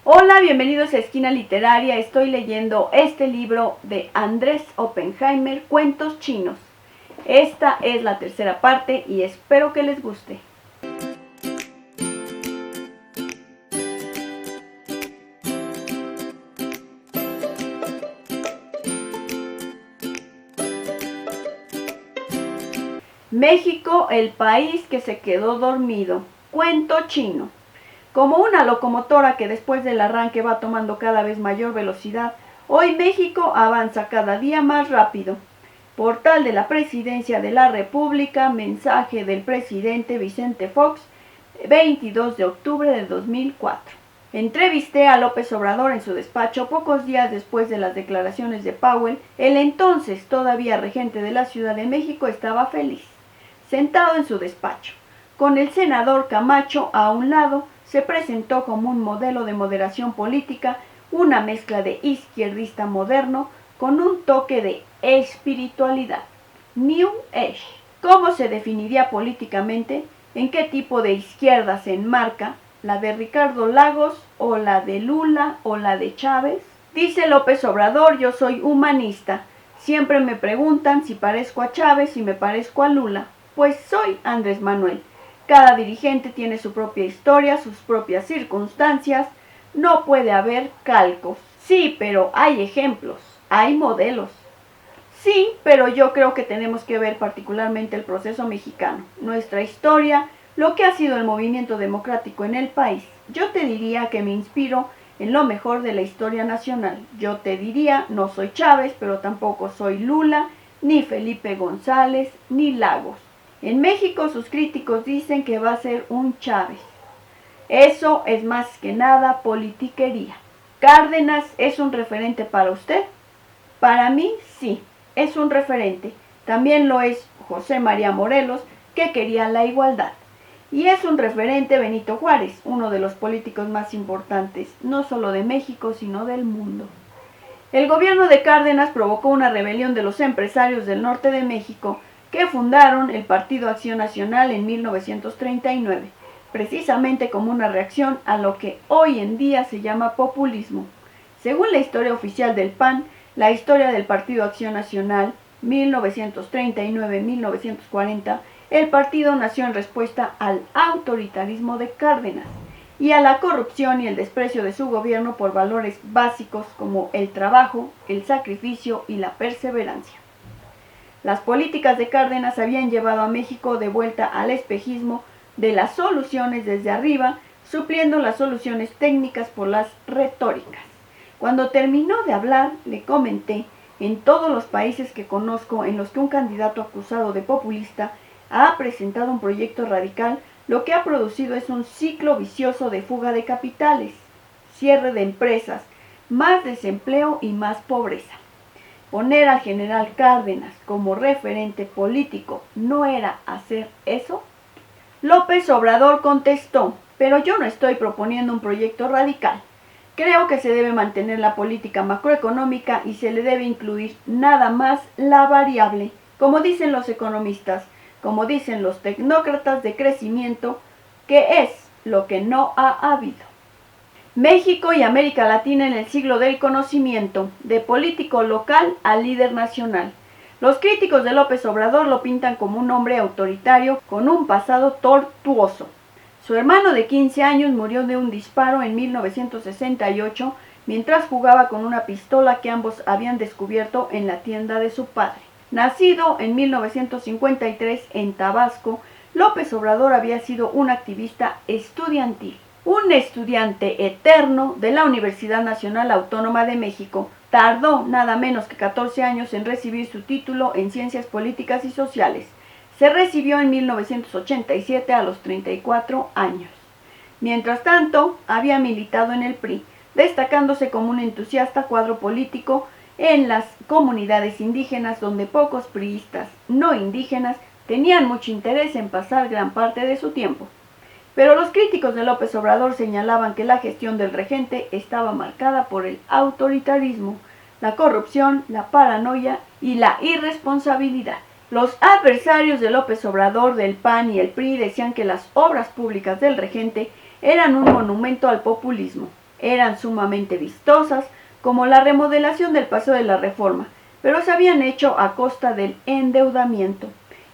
Hola, bienvenidos a Esquina Literaria. Estoy leyendo este libro de Andrés Oppenheimer, Cuentos Chinos. Esta es la tercera parte y espero que les guste. México, el país que se quedó dormido. Cuento chino. Como una locomotora que después del arranque va tomando cada vez mayor velocidad, hoy México avanza cada día más rápido. Portal de la Presidencia de la República, mensaje del presidente Vicente Fox, 22 de octubre de 2004. Entrevisté a López Obrador en su despacho pocos días después de las declaraciones de Powell. El entonces todavía regente de la Ciudad de México estaba feliz, sentado en su despacho. Con el senador Camacho a un lado, se presentó como un modelo de moderación política, una mezcla de izquierdista moderno con un toque de espiritualidad. New Age. ¿Cómo se definiría políticamente? ¿En qué tipo de izquierda se enmarca? ¿La de Ricardo Lagos o la de Lula o la de Chávez? Dice López Obrador: yo soy humanista. Siempre me preguntan si parezco a Chávez y me parezco a Lula. Pues soy Andrés Manuel. Cada dirigente tiene su propia historia, sus propias circunstancias. No puede haber calcos. Sí, pero hay ejemplos, hay modelos. Sí, pero yo creo que tenemos que ver particularmente el proceso mexicano, nuestra historia, lo que ha sido el movimiento democrático en el país. Yo te diría que me inspiro en lo mejor de la historia nacional. Yo te diría, no soy Chávez, pero tampoco soy Lula, ni Felipe González, ni Lagos. En México sus críticos dicen que va a ser un Chávez. Eso es más que nada politiquería. ¿Cárdenas es un referente para usted? Para mí sí, es un referente. También lo es José María Morelos, que quería la igualdad. Y es un referente Benito Juárez, uno de los políticos más importantes, no solo de México, sino del mundo. El gobierno de Cárdenas provocó una rebelión de los empresarios del norte de México, que fundaron el Partido Acción Nacional en 1939, precisamente como una reacción a lo que hoy en día se llama populismo. Según la historia oficial del PAN, la historia del Partido Acción Nacional, 1939-1940, el partido nació en respuesta al autoritarismo de Cárdenas y a la corrupción y el desprecio de su gobierno por valores básicos como el trabajo, el sacrificio y la perseverancia. Las políticas de Cárdenas habían llevado a México de vuelta al espejismo de las soluciones desde arriba, supliendo las soluciones técnicas por las retóricas. Cuando terminó de hablar, le comenté: en todos los países que conozco en los que un candidato acusado de populista ha presentado un proyecto radical, lo que ha producido es un ciclo vicioso de fuga de capitales, cierre de empresas, más desempleo y más pobreza. Poner al general Cárdenas como referente político ¿no era hacer eso? López Obrador contestó: pero yo no estoy proponiendo un proyecto radical. Creo que se debe mantener la política macroeconómica y se le debe incluir nada más la variable, como dicen los economistas, como dicen los tecnócratas de crecimiento, que es lo que no ha habido. México y América Latina en el siglo del conocimiento, de político local a líder nacional. Los críticos de López Obrador lo pintan como un hombre autoritario con un pasado tortuoso. Su hermano de 15 años murió de un disparo en 1968 mientras jugaba con una pistola que ambos habían descubierto en la tienda de su padre. Nacido en 1953 en Tabasco, López Obrador había sido un activista estudiantil. Un estudiante eterno de la Universidad Nacional Autónoma de México, tardó nada menos que 14 años en recibir su título en Ciencias Políticas y Sociales. Se recibió en 1987 a los 34 años. Mientras tanto, había militado en el PRI, destacándose como un entusiasta cuadro político en las comunidades indígenas, donde pocos priistas no indígenas tenían mucho interés en pasar gran parte de su tiempo. Pero los críticos de López Obrador señalaban que la gestión del regente estaba marcada por el autoritarismo, la corrupción, la paranoia y la irresponsabilidad. Los adversarios de López Obrador del PAN y el PRI decían que las obras públicas del regente eran un monumento al populismo. Eran sumamente vistosas, como la remodelación del Paseo de la Reforma, pero se habían hecho a costa del endeudamiento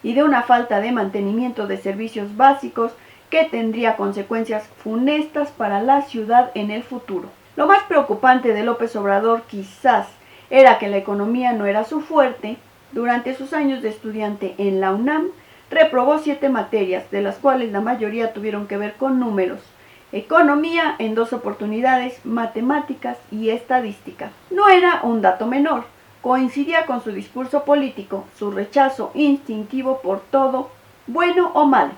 y de una falta de mantenimiento de servicios básicos que tendría consecuencias funestas para la ciudad en el futuro. Lo más preocupante de López Obrador quizás era que la economía no era su fuerte. Durante sus años de estudiante en la UNAM, reprobó 7 materias, de las cuales la mayoría tuvieron que ver con números. Economía en 2 oportunidades, matemáticas y estadística. No era un dato menor, coincidía con su discurso político, su rechazo instintivo por todo, bueno o malo,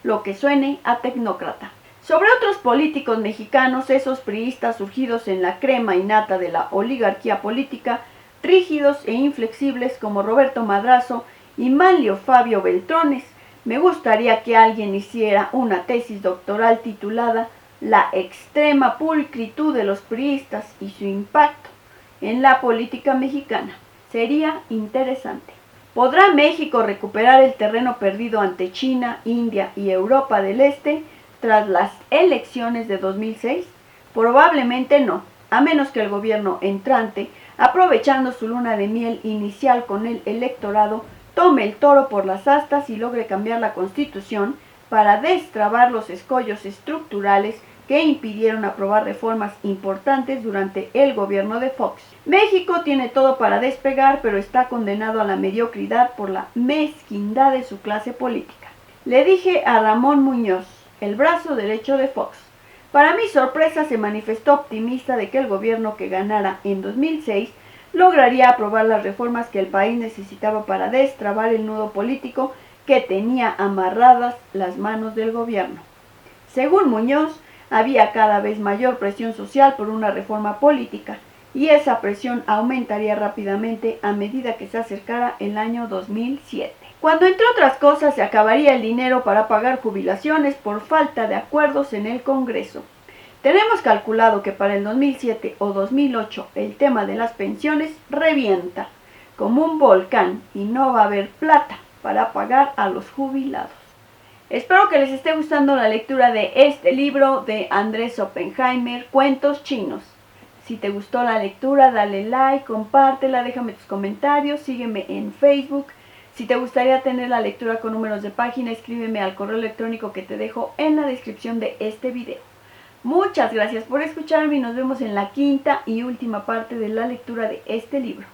lo que suene a tecnócrata. Sobre otros políticos mexicanos, esos priistas surgidos en la crema innata de la oligarquía política, rígidos e inflexibles como Roberto Madrazo y Manlio Fabio Beltrones, me gustaría que alguien hiciera una tesis doctoral titulada La extrema pulcritud de los priistas y su impacto en la política mexicana. Sería interesante. ¿Podrá México recuperar el terreno perdido ante China, India y Europa del Este tras las elecciones de 2006? Probablemente no, a menos que el gobierno entrante, aprovechando su luna de miel inicial con el electorado, tome el toro por las astas y logre cambiar la Constitución para destrabar los escollos estructurales que impidieron aprobar reformas importantes durante el gobierno de Fox. México tiene todo para despegar, pero está condenado a la mediocridad por la mezquindad de su clase política. Le dije a Ramón Muñoz, el brazo derecho de Fox. Para mi sorpresa se manifestó optimista de que el gobierno que ganara en 2006 lograría aprobar las reformas que el país necesitaba para destrabar el nudo político que tenía amarradas las manos del gobierno. Según Muñoz, había cada vez mayor presión social por una reforma política, y esa presión aumentaría rápidamente a medida que se acercara el año 2007, cuando entre otras cosas se acabaría el dinero para pagar jubilaciones por falta de acuerdos en el Congreso. Tenemos calculado que para el 2007 o 2008 el tema de las pensiones revienta como un volcán y no va a haber plata para pagar a los jubilados. Espero que les esté gustando la lectura de este libro de Andrés Oppenheimer, Cuentos Chinos. Si te gustó la lectura, dale like, compártela, déjame tus comentarios, sígueme en Facebook. Si te gustaría tener la lectura con números de página, escríbeme al correo electrónico que te dejo en la descripción de este video. Muchas gracias por escucharme y nos vemos en la quinta y última parte de la lectura de este libro.